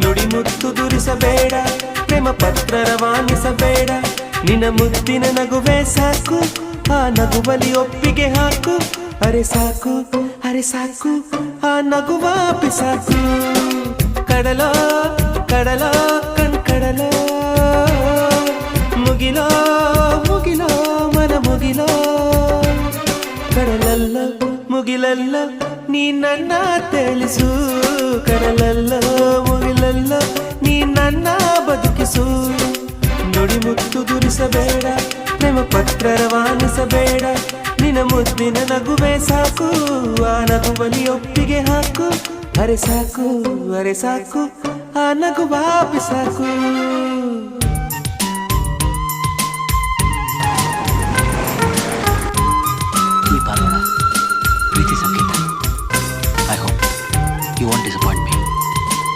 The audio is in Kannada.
ನುಡಿ ಮುತ್ತು ದುರಿಸಬೇಡ, ಪ್ರೇಮ ಪತ್ರ ರವಾನಿಸಬೇಡ. ನಿನ್ನ ಮುದ್ದಿನ ನಗುವೆ ಸಾಕು, ಆ ನಗುವಲಿ ಒಪ್ಪಿಗೆ ಹಾಕು. ಅರೆ ಸಾಕು, ಅರೆ ಸಾಕು, ಆ ನಗುವ ಪಿಸಾಕು. ಕಡಲೋ ಕಡಲೋ ಕಣ್ಕಡಲೋ, ಮುಗಿಲೋ ಮುಗಿಲೋ ಮನ ಮುಗಿಲೋ. ಕಡಲಲ್ಲ ಮುಗಿಲಲ್ಲ ನೀ ನನ್ನ ತಿಳಿಸು, ಕಡಲಲ್ಲ ಮುಗಿಲಲ್ಲ ನೀ ನನ್ನ ಬದುಕಿಸು. ನುಡಿ ಮುತ್ತು ದುರಿಸಬೇಡ, ಪ್ರೇಮ ಪತ್ರ ರವಾನಿಸಬೇಡ. ನಿನ್ನ ಮುದ್ದಿನ ನಗುವೆ ಸಾಕು, ಆ ನಗುವಲಿ ಒಪ್ಪಿಗೆ ಹಾಕು. ಅರೆ ಸಾಕು, ಅರೆ ಸಾಕು, ಆ ನಗುವ ಪಿಸಾಕು. ಈ ಬಾಲೋಣ ಪ್ರೀತಿ ಸಂಗೀತ. I hope you won't disappoint.